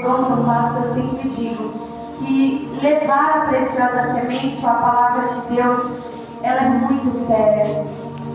dom que eu faço, eu sempre digo que levar a preciosa semente, a palavra de Deus, ela é muito séria.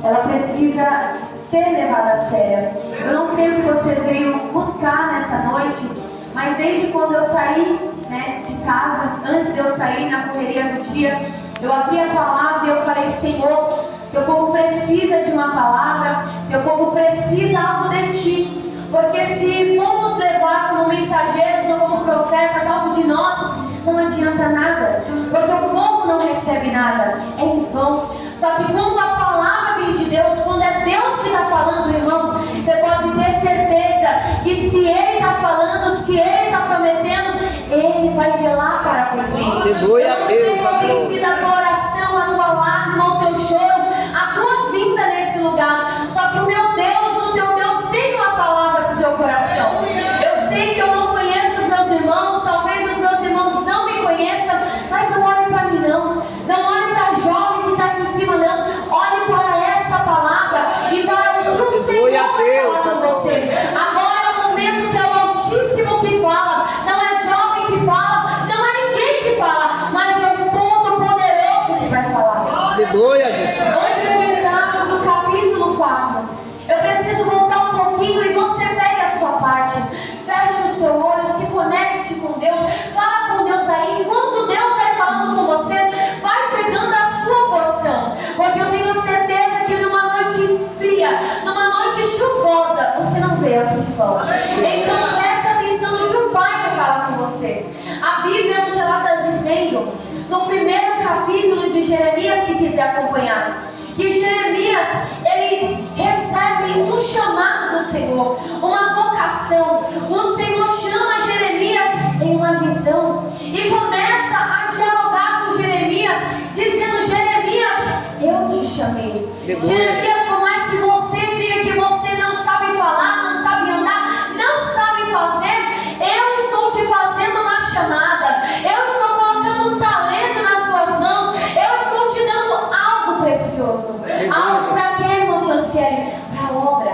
Ela precisa ser levada a sério. Eu não sei o que você veio buscar nessa noite, mas desde quando eu saí, de casa, antes de eu sair na correria do dia, eu abri a palavra e eu falei: Senhor, teu povo precisa de uma palavra, teu povo precisa algo de ti, porque se formos levar como mensageiros ou como profetas algo de nós, não adianta nada, porque o povo não recebe nada, é em vão. Só que quando a palavra vem de Deus, quando é Deus que está falando, irmão, você pode ter certeza que se Ele está falando, se Ele está prometendo, Ele vai velar para cumprir. Eu não sei qual tem sido a tua oração, a tua lágrima, o teu choro, a tua vinda nesse lugar. Só que o meu Deus, o teu Deus, tem uma palavra para o teu coração. Eu sei que eu não conheço os meus irmãos, talvez os meus irmãos não me conheçam, mas não olhe para mim não. Não olhe para a jovem que está aqui em cima não. Olhe para essa palavra e para o que o Senhor vai falar com você. Agora é o momento que é o Altíssimo que fala. Não é jovem que fala, não é ninguém que fala, mas é o Todo-Poderoso que vai falar. Aleluia, Jesus. Antes de entrarmos no capítulo 4, eu preciso voltar um pouquinho e você pegue a sua parte. Feche o seu olho, se conecte com Deus, fala com Deus aí. Enquanto Deus vai falando com você, vai pegando a sua porção, porque eu tenho certeza que numa noite fria, numa noite chuvosa, você não veio aqui em vão. Então preste atenção no que o Pai vai falar com você. A Bíblia nos relata dizendo, no primeiro capítulo de Jeremias, se quiser acompanhar, que Jeremias, ele recebe um chamado do Senhor, uma vocação. O Senhor chama Jeremias em uma visão e começa a dialogar com Jeremias, dizendo: Jeremias, eu te chamei. Jeremias, por mais que você diga que você não sabe falar, não sabe andar, não sabe fazer, eu estou te fazendo uma chamada. Eu estou colocando um talento nas suas mãos. Eu estou te dando algo precioso. Algo para quê, irmã Franciele? Para a obra.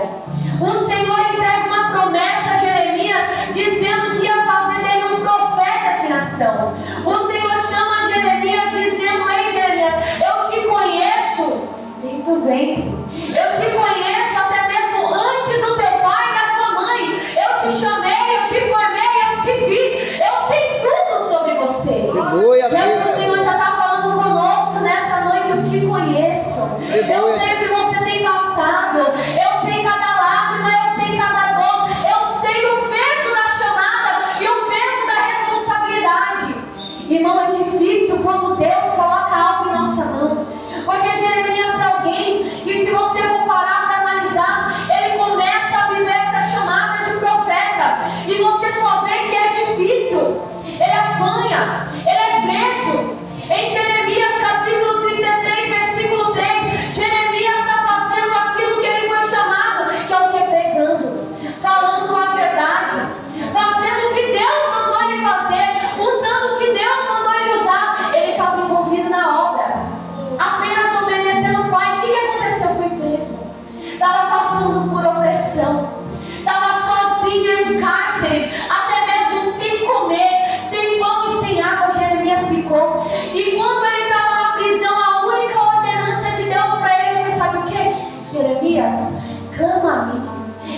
O Senhor entrega uma promessa a Jeremias, dizendo que ia fazer dele um profeta de nação. O Senhor chama Jeremias dizendo: ei, Jeremias, eu te conheço desde o ventre. Eu te conheço até mesmo antes do teu pai e da tua mãe. Eu te chamei, eu te formei, eu te vi. Eu sei tudo sobre você. Aleluia, e o Senhor já está falando conosco nessa noite. Eu te conheço. Eu sei o que você tem passado. Eu sei cada lágrima, eu sei cada dor. Eu sei o peso da chamada e o peso da responsabilidade. Irmão, é difícil quando Deus coloca algo em nossa mão, porque Jeremias é alguém que, se você for parar para analisar, ele começa a viver essa chamada de profeta, e você só vê que é difícil. Ele apanha, ele é preso. Em Jeremias capítulo 33, versículo 3, Jeremias está fazendo aquilo que ele foi chamado, que é o que? Pregando, falando a verdade, fazendo o que Deus mandou ele fazer, usando o que Deus mandou ele usar. Ele estava envolvido na obra, apenas obedecendo o Pai. O que aconteceu? Foi preso, estava passando por opressão, estava sozinho em um cárcere, até mesmo sem comer, sem pão e sem água. Jeremias ficou, e quando ele estava na prisão, a única ordenança de Deus para ele foi: sabe o que? Jeremias, clama a mim,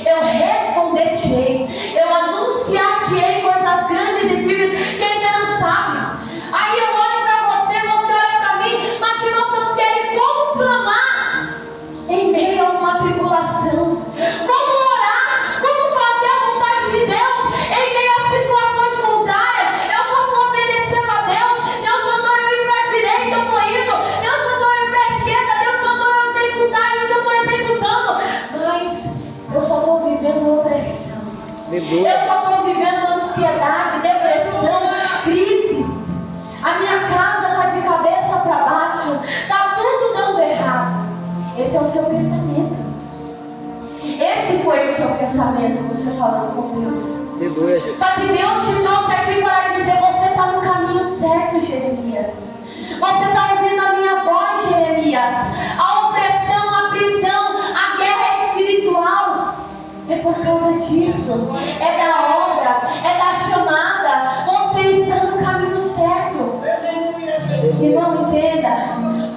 eu responder-te-ei, eu anunciar-te-ei coisas grandes e firmes que ainda não sabes. Aí eu olho para você, você olha para mim, mas irmão Franciele, como clamar em meio a uma tribulação? Como orar? Como fazer a vontade de Deus em meio a situações contrárias? Eu só estou obedecendo a Deus. Deus mandou eu ir para a direita, eu estou indo. Deus mandou eu ir para a esquerda, Deus mandou eu executar isso, eu estou executando. Mas eu só estou vivendo opressão. Eu só estou vivendo ansiedade, depressão, crises. A minha casa está de cabeça para baixo, está tudo dando errado. Esse é o seu pensamento. Esse foi o seu pensamento, você falando com Deus. Aleluia, Jesus. Só que Deus te trouxe aqui para dizer: você está no caminho certo, Jeremias. Você está ouvindo a minha voz, Jeremias. A opressão, a prisão, a guerra espiritual é por causa disso. É da obra, é da chamada. Irmão, entenda,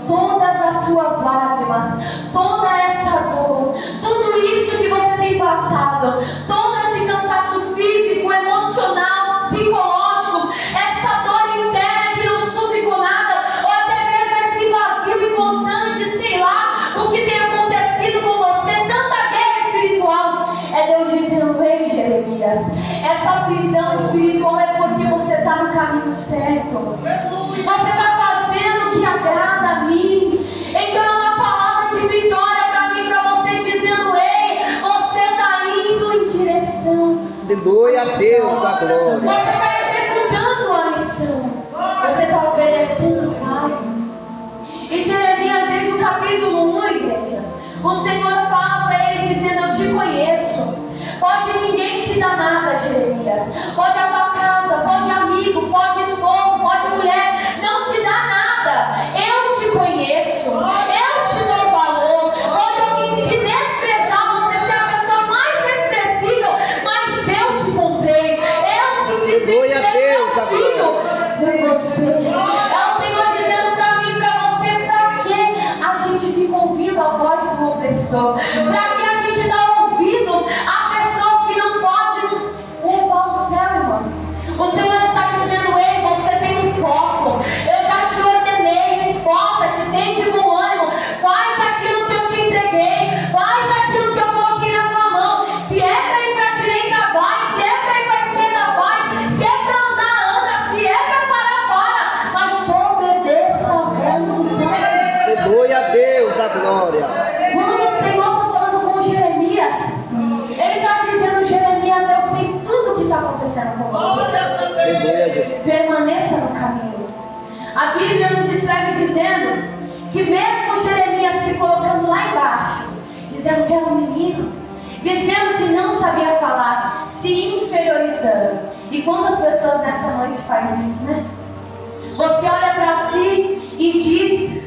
todas as suas lágrimas, toda essa dor, tudo isso que você tem passado, todo esse cansaço físico, emocional, psicológico, essa dor interna que não supre com nada, ou até mesmo esse vazio inconstante, sei lá, o que tem acontecido com você, tanta guerra espiritual, é Deus dizendo: ei, Jeremias, essa prisão espiritual é porque você está no caminho certo, você está fazendo o que agrada a mim. Então é uma palavra de vitória para mim, para você, dizendo: ei, você está indo em direção. Aleluia, Deus da glória. Você está executando a missão, você está obedecendo o Pai. E Jeremias, desde o capítulo 1, igreja, o Senhor fala para ele, dizendo: eu te conheço. Pode ninguém te dar nada, Jeremias. Pode a tua casa, pode amigo, pode esposo, pode mulher, não te dá nada. Eu te conheço, eu te dou valor. Pode alguém te desprezar, você ser a pessoa mais desprezível, mas eu te comprei. Eu simplesmente dei meu filho por você. É o Senhor dizendo para mim, para você: para que a gente fica ouvindo a voz do opressor? Para que a gente dá ouvido a pessoas que não podem nos levar ao céu, irmão? O Senhor está dizendo: ei, você tem um foco. Eu já te ordenei, esforça-te, tem de bom ânimo, faz aquilo que eu te entreguei, faz aquilo que eu coloquei na tua mão. Se é para ir para a direita, vai. Se é para ir para a esquerda, vai. Se é para andar, anda. Se é para parar, para. Mas só obedeça a voz do Pai. Aleluia, Deus da glória. Quando o Senhor está falando com Jeremias, Ele está dizendo: Jeremias, eu sei tudo o que está acontecendo com você. Aleluia, Jesus. Permaneça no caminho. A Bíblia nos descreve dizendo que mesmo Jeremias se colocando lá embaixo, dizendo que era um menino, dizendo que não sabia falar, se inferiorizando. E quantas pessoas nessa noite faz isso, né? Você olha para si e diz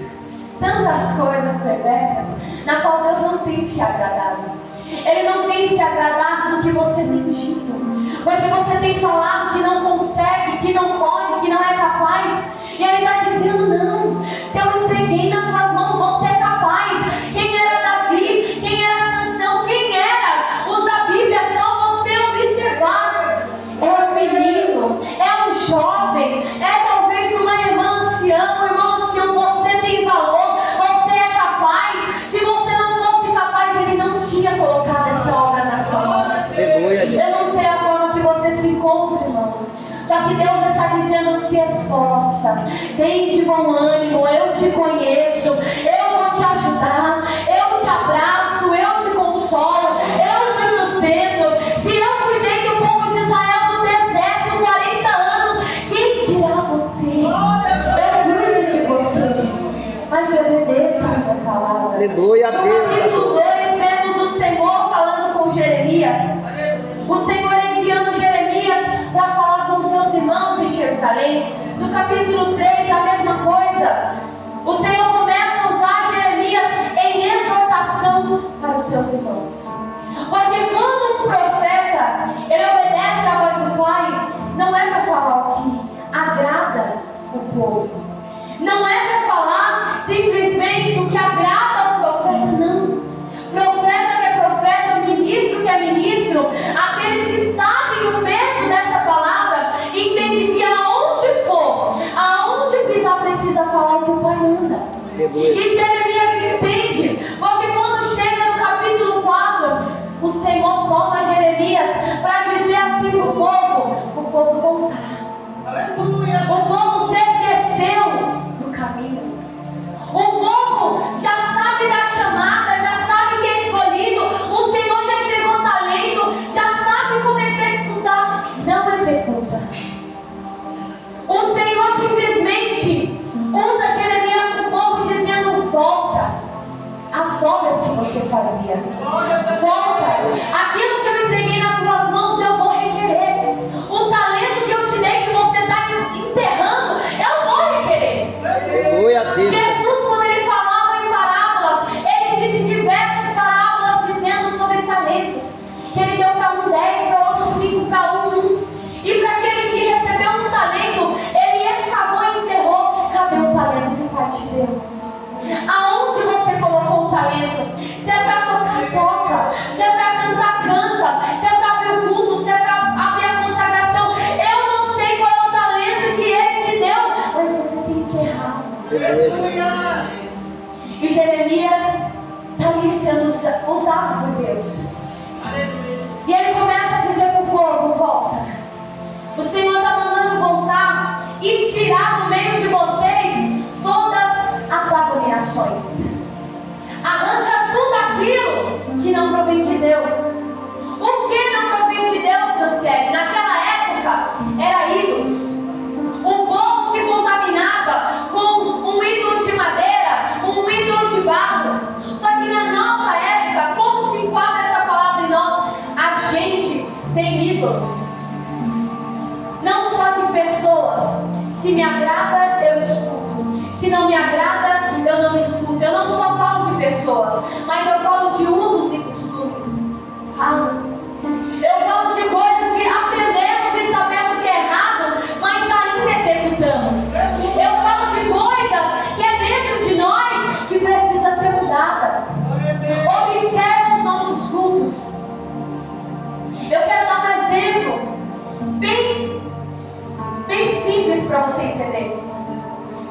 tantas coisas perversas, na qual Deus não tem se agradado. Ele não tem se agradado do que você tem dito, porque você tem falado que não consegue, que não pode, que não é capaz. E Ele está dizendo: não, se eu entreguei nas tuas mãos, você é capaz. Quem era Davi? Quem era Sansão? Quem era? Os da Bíblia, é só você observar. É um menino, é um jovem, é talvez uma irmã anciã, um irmão ancião. Você tem valor, você é capaz. Se você não fosse capaz, Ele não tinha colocado essa obra na sua mão. Aleluia, Jesus. Eu não sei a forma que você se encontra, irmão. Só que Deus está dizendo: se esforça, tem de bom ânimo, eu te conheço, eu vou te ajudar, eu te abraço, eu te consolo, eu te sustento. Se eu cuidei do povo de Israel no deserto 40 anos, quem dirá você? Eu cuido de você, mas obedeça a minha palavra. Aleluia, No Deus. capítulo 2 vemos o Senhor falando com Jeremias. O Senhor enviando Jeremias para falar com seus irmãos em Jerusalém. No capítulo 3, a mesma coisa. O Senhor começa a usar Jeremias em exortação para os seus irmãos. Porque quando um profeta, ele obedece à voz do Pai, não é para falar o que agrada o povo. Não é para falar simplesmente o que agrada ao profeta, não. Profeta que é profeta, ministro que é ministro, aqueles que sabem o peso dessa palavra, entendem que aonde for, aonde pisar, precisa falar o que o Pai manda. E Jeremias entende, porque quando chega no capítulo 4, o Senhor toma Jeremias para dizer assim para o povo voltar. O povo se esqueceu do caminho. O povo já sabe da chamada, já sabe que é escolhido. O Senhor já entregou talento, já sabe como executar. Não executa. O Senhor simplesmente usa Jeremias para o povo dizendo: volta às obras que você fazia. Volta. Aquilo que eu entreguei nas tuas mãos, eu vou requerer. O talento que eu te dei, que você está enterrando, eu vou requerer. Aleluia, Deus. Jesus, quando ele falava em parábolas, ele disse diversas parábolas dizendo sobre talentos. Que ele deu para um 10, para outro 5, para um 1. E para aquele que recebeu um talento, ele escavou e enterrou. Cadê o talento? Jeremias está ali sendo usado por Deus. E ele começa a dizer para o povo: volta. O Senhor está mandando voltar e tirar do meio de vocês todas as abominações. Arranca tudo aquilo que não provém de Deus. O que não provém de Deus, Franciele? Naquela época era ídolos. O povo se contaminava com um ídolo de madeira, um ídolo de barro. Só que na nossa época, como se enquadra essa palavra em nós? A gente tem ídolos. Não só de pessoas. Se me agrada, eu escuto. Se não me agrada, eu não escuto. Eu não só falo de pessoas, mas eu falo de usos e costumes. Eu falo de coisas que aprendemos e sabemos que é errado, mas ainda executamos. Eu falo de coisas que é dentro de nós que precisa ser mudada. Observa os nossos cultos. Eu quero dar um exemplo bem simples para você entender.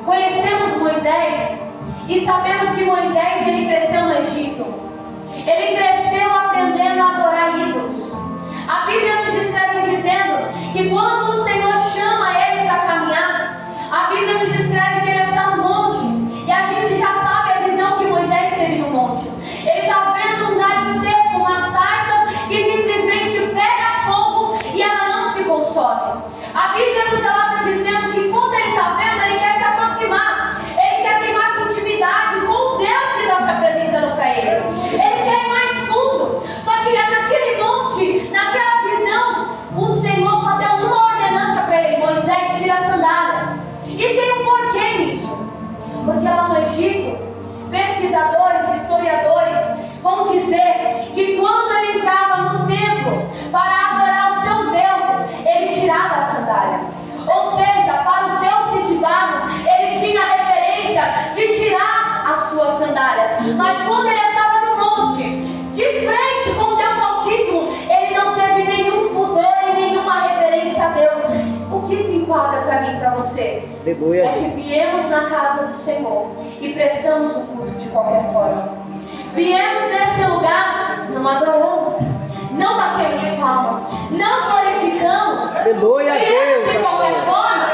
Conhecemos Moisés e sabemos que Moisés ele cresceu no Egito. Ele cresceu aprendendo a adorar ídolos. A Bíblia nos descreve dizendo que quando o Senhor chama ele para caminhar, a Bíblia nos descreve que ele está no monte. E a gente já sabe a visão que Moisés teve no monte. Ele está vendo um galho seco, uma sarça que simplesmente pega fogo e ela não se consome. A Bíblia nos relata dizendo que quando ele está vendo, ele quer se aproximar. Ele quer ter mais intimidade com o Deus que está se apresentando para ele. Ele quer ir mais fundo. Só que naquele monte, naquela visão, o Senhor só deu uma ordenança para ele: Moisés, tira a sandália. E tem um porquê nisso. Porque lá no Egito, pesquisadores, historiadores vão dizer que quando ele entrava no templo para adorar os seus deuses, ele tirava a sandália. Ou seja, para os deuses de barro, ele tinha a referência de tirar as suas sandálias. Mas quando ele estava no monte, de frente com Deus Altíssimo, ele não teve nenhum pudor e nenhuma reverência a Deus. O que se enquadra para mim e para você? É que viemos na casa do Senhor e prestamos o culto de qualquer forma. Viemos nesse lugar, não adoramos, não batemos palma, não glorificamos, viemos de qualquer forma.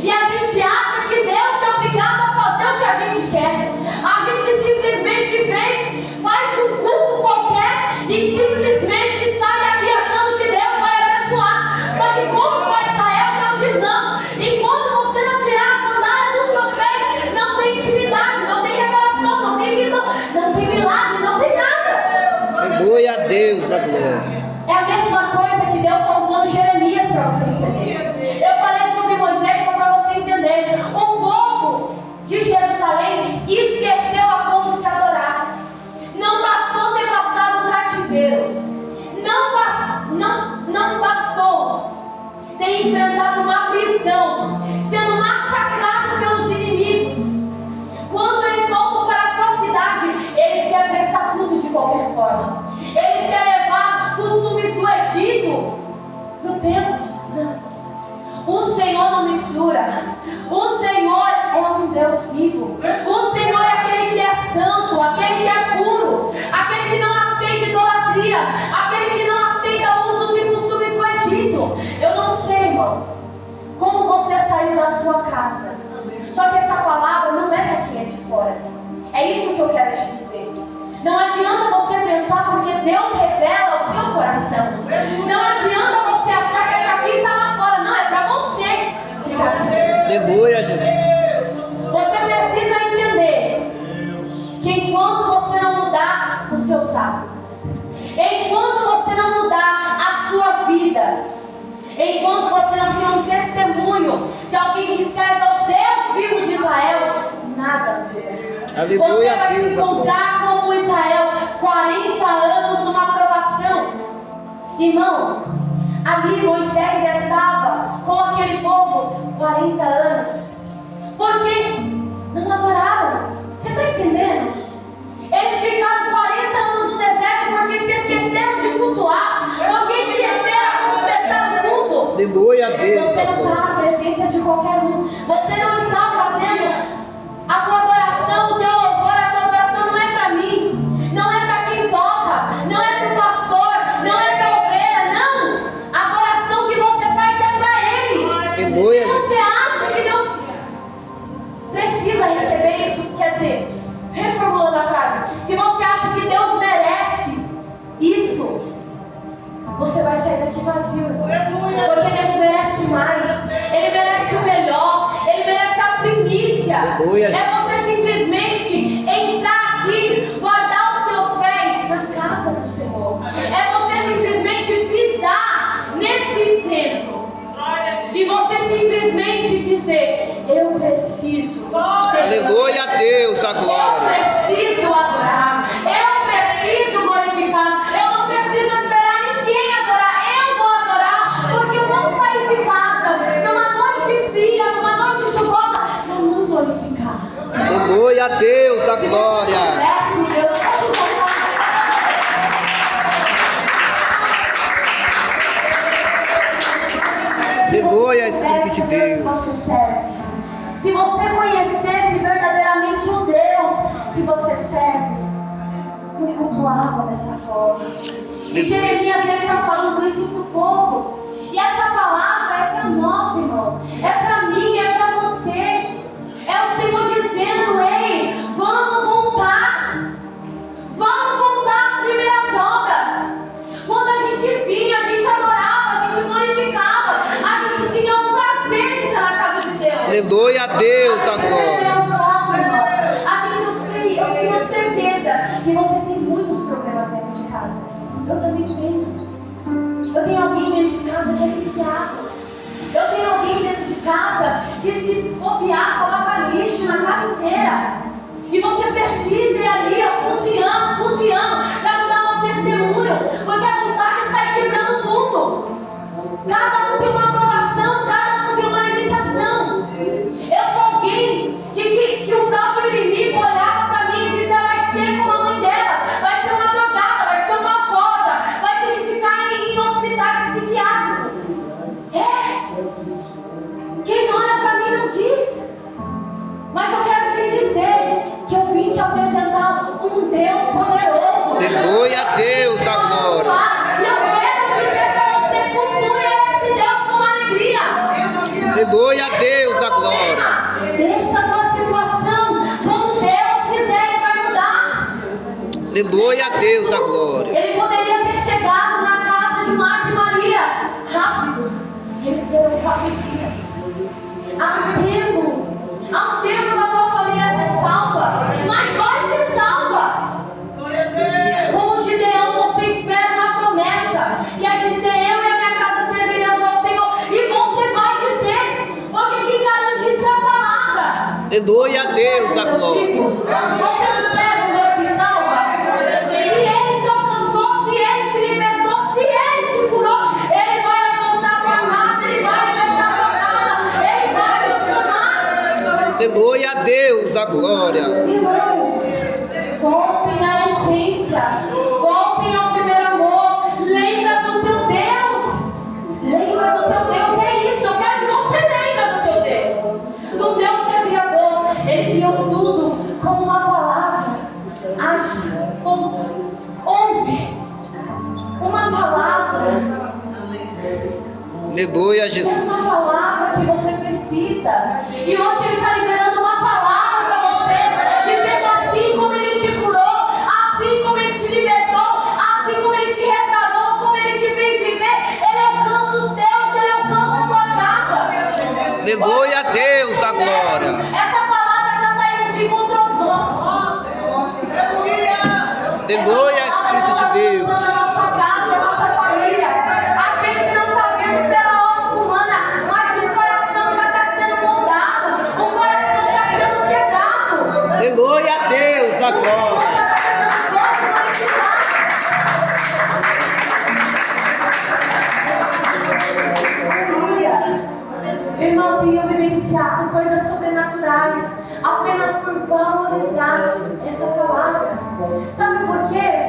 E a gente acha que Deus é obrigado a fazer o que a gente quer. A gente simplesmente vem, faz um culto qualquer e simplesmente sai daqui achando que Deus vai abençoar. Só que como para Israel, Deus diz não. Enquanto você não tirar a sandália dos seus pés, não tem intimidade, não tem revelação, não tem visão, não tem milagre, não tem nada. Aleluia a Deus da glória. É a mesma coisa que Deus está usando Jeremias para você entender. Eu falei sobre Moisés só para você entender. O povo de Jerusalém esqueceu a como se adorar. Não bastou ter passado o cativeiro. Não bastou ter enfrentado uma prisão, sendo massacrado pelos inimigos. Quando eles voltam para a sua cidade, eles querem prestar culto de qualquer forma. Eles querem levar costumes do Egito para o templo. O Senhor não mistura. O Senhor é um Deus vivo. O Senhor é aquele que é santo, aquele que é puro, aquele que não aceita idolatria, aquele que não aceita usos e costumes do Egito. Eu não sei, irmão, como você saiu da sua casa. Só que essa palavra não é para quem é de fora. É isso que eu quero te dizer. Não adianta você pensar porque Deus revela o teu coração. Não adianta você achar que é para quem está lá fora. Não, é para você que está aqui. Aleluia, Jesus. Você precisa entender que enquanto você não mudar os seus hábitos, enquanto você não mudar a sua vida, enquanto você não tem um testemunho de alguém que serve ao Deus vivo de Israel, nada muda. Aleluia, Você vai se Deus, encontrar como Israel, 40 anos numa provação. Irmão, ali Moisés estava com aquele povo 40 anos. Porque não adoraram. Você está entendendo? Eles ficaram 40 anos no deserto porque se esqueceram de cultuar, porque esqueceram como prestar um culto. Aleluia a Deus. Você não está na presença de qualquer um. Você não está fazendo a tua adoração, o teu louvor, a tua adoração Aleluia. É você simplesmente entrar aqui, guardar os seus pés na casa do Senhor. É você simplesmente pisar nesse templo e você simplesmente dizer: eu preciso. Aleluia a Deus da glória. Eu preciso adorar. Eu preciso glorificar. Eu não preciso esperar ninguém adorar. Eu vou adorar, porque eu não saí de casa numa noite fria, numa noite chuvosa, eu não glorificar. Aleluia a Deus da glória. Soubesse, Deus, pode soltar. Aleluia, Espírito de Deus. Você serve. Se você conhecesse verdadeiramente o Deus que você serve, não cultuava dessa forma. E Jeremias está falando isso para o povo. E essa palavra é para nós, irmão. É para mim, é para você. É o Senhor dizendo: ei, vamos voltar. Vamos voltar às primeiras obras. Quando a gente vinha, a gente adorava, a gente glorificava, a gente tinha um prazer de estar na casa de Deus. Aleluia a Deus da glória. Eu tenho certeza que você tem muitos problemas dentro de casa. Eu também tenho. Eu tenho alguém dentro de casa que é viciado. Eu tenho alguém dentro de casa que, se bobear, coloca lixo na casa inteira. E você precisa ir ali, cozinhando, para dar um testemunho. Porque a vontade é sair quebrando tudo. Cada um tem uma aprovação, cada um tem uma limitação. Eu sou alguém que o próprio inimigo olhava para mim e dizia: vai ser como a mãe dela, vai ser uma drogada, vai ser uma alcoólatra, vai ter que ficar em hospitais psiquiátricos. Quem olha para mim não diz. Mas eu quero te dizer que eu vim te apresentar um Deus poderoso. Aleluia a Deus da glória. E eu quero dizer para você: cultue esse Deus com alegria. Aleluia a Deus da glória. Deixa a tua situação. Quando Deus quiser, Ele vai mudar. Aleluia a Deus da glória. Ele poderia ter chegado na casa de Marta e Maria rápido. Ele esperou 4 dias. Há um tempo para a tua família ser salva, mas vai ser salva. Como Gideão, você espera uma promessa, quer dizer: eu e a minha casa serviremos ao Senhor. E você vai dizer, porque quem garante isso é a palavra. Aleluia a Deus da glória. Você não serve um Deus que salva? Se Ele te alcançou, se Ele te libertou, se Ele te curou, Ele vai alcançar a tua casa, Ele vai libertar a tua casa, Ele vai funcionar. Aleluia a Deus da glória. Irmão, voltem à essência, voltem ao primeiro amor. Lembra do teu Deus. Lembra do teu Deus, é isso. Eu quero que você lembre do teu Deus. Do Deus que é criador. Ele criou tudo com uma palavra. Age, ponto. Ouve. Uma palavra. Aleluia, Jesus. Uma palavra que você precisa. E hoje Ele está liberando uma palavra para você, dizendo: assim como Ele te curou, assim como Ele te libertou, assim como Ele te restaurou, como Ele te fez viver, Ele alcança os teus, Ele alcança a tua casa. Aleluia a Deus da glória. Essa palavra já está indo de encontro aos nossos. Aleluia, Espírito de Deus. A nossa casa, a nossa família. A gente não está vendo pela ótica humana, mas o coração já está sendo moldado, o coração está sendo quebrado. Aleluia a Deus da glória. Irmão, tenho vivenciado coisas sobrenaturais apenas por valorizar essa palavra. Sabe por quê?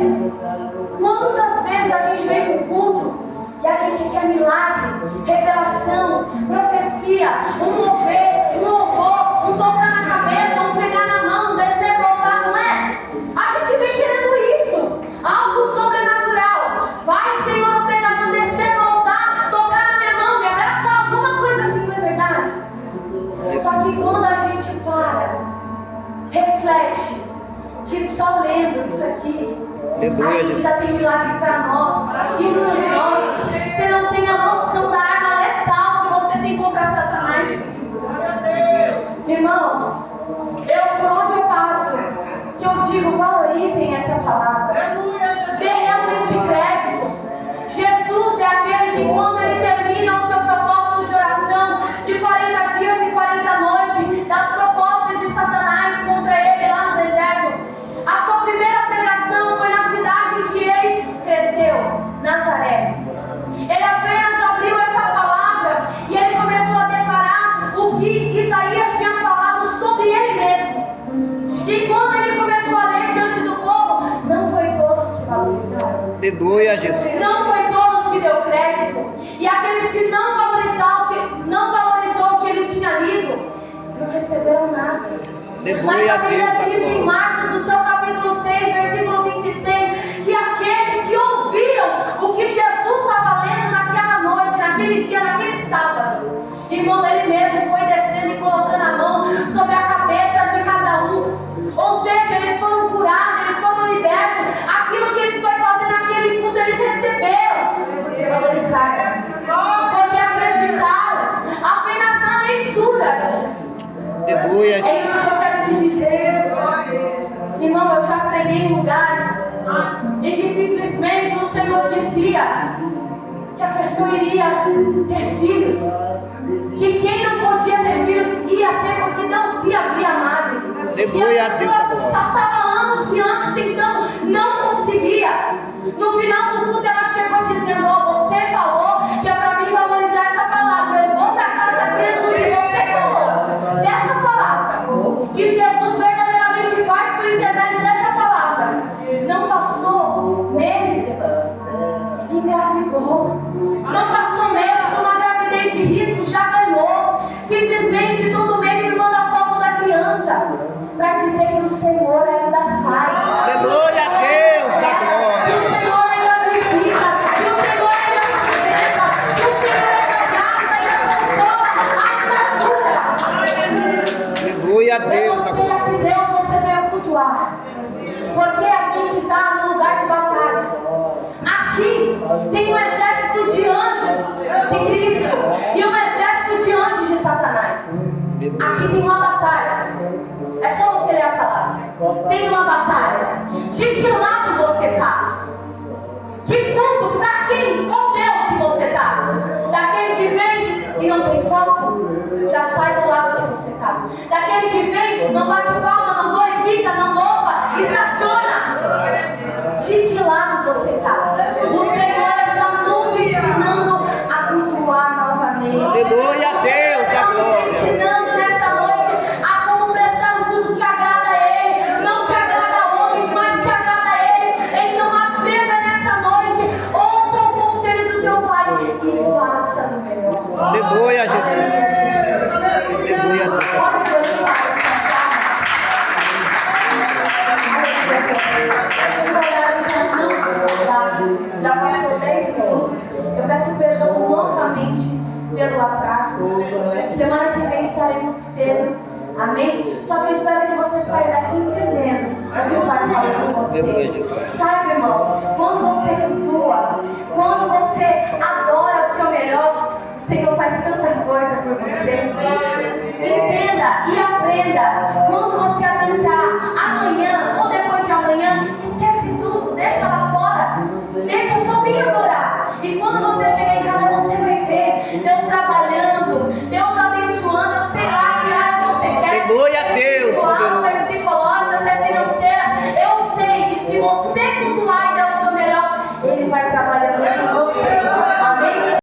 Quantas vezes a gente vem para o culto e a gente quer milagre, revelação, profecia, um mover, um louvor, um tocar na cabeça, um pegar na mão, um descer do altar, não é? A gente vem querendo isso, algo sobrenatural. Vai, Senhor, o pregador, descer do altar, tocar na minha mão, me abraçar, alguma coisa assim, não é verdade? Só que quando a gente para, reflete, que só lendo isso aqui, a gente já tem milagre para nós e para os nossos. Você não tem a noção da arma letal que você tem contra Satanás por isso. Irmão, Por onde eu passo, que eu digo, valorizem essa palavra. Dê realmente crédito. Jesus é aquele que, quando ele termina o seu propósito de oração, de 40 dias e 40 noites, das propostas de Satanás contra ele lá no deserto, a sua primeira pregação foi na cidade em que ele cresceu, Nazaré. Ele apenas abriu essa palavra e ele começou a declarar o que Isaías tinha falado sobre ele mesmo. E quando ele começou a ler diante do povo, não foi todos que valorizaram. Aleluia, Jesus. Não foi todos que deu crédito. E aqueles que não valorizou o que ele tinha lido, não receberam nada. Mas a Bíblia diz em Marcos, no seu capítulo 6, versículo 26, que aqueles que ouviram o que Jesus estava lendo naquela noite, naquele dia, naquele sábado, irmão, ele mesmo foi descendo e colocando a mão sobre a cabeça de cada um. Ou seja, eles foram curados, eles foram libertos. Aquilo que eles foram fazer naquele culto, eles receberam. Porque valorizaram, porque acreditaram apenas na leitura de Jesus. Aleluia. É isso que eu quero te dizer. Irmão, eu já preguei em lugares em que simplesmente o Senhor dizia que a pessoa iria ter filhos, que quem não podia ter filhos ia ter, porque não se abria a madre. E a pessoa passava anos e anos tentando, não conseguia. No final do culto ela chegou dizendo: ó, você falou que é para mim valorizar essa palavra, eu vou para casa crendo no que você falou, dessa palavra, que Jesus verdadeiramente faz por intermédio dessa palavra. Não passou meses, engravidou. Não passou meses, uma gravidez de risco, já ganhou. Simplesmente todo mês firmando a foto da criança, para dizer que o Senhor ainda faz. Aleluia a Deus da glória. Que o Senhor ainda visita, que o Senhor ainda sustenta, que o Senhor ainda abraça e abençoa a criatura. Aleluia a Deus. Eu não sei a que Deus você veio cultuar, porque a gente está no lugar de batalha. Aqui tem um exército de anjos de Cristo e um exército de anjos de Satanás. Aqui tem uma batalha. É só você ler a palavra. Tem uma batalha. De que lado você está? Que culto? Para quem? Qual Deus que você está? Daquele que vem e não tem foco? Já sai do lado que você está. Daquele que vem, não bate palma, não glorifica, não louva, estaciona. De que lado você está? O Senhor está nos ensinando a cultuar novamente. Aleluia a Deus da Está nos glória. ensinando nessa noite a como prestar um culto que agrada a Ele, não que agrada a homens, mas que agrada a Ele. Então aprenda nessa noite, ouça o conselho do teu Pai e faça o melhor. Aleluia, Jesus. Aleluia a Deus. Pode glorificar essa casa. Já passou 10 minutos. Eu peço perdão novamente pelo atraso. Semana que vem estaremos cedo. Amém? Só que eu espero que você saia daqui entendendo o que o Pai falou com você. Saiba, irmão, quando você cultua, quando você adora o seu melhor, o Senhor faz tanta coisa por você. Entenda e aprenda. Quando você adentrar amanhã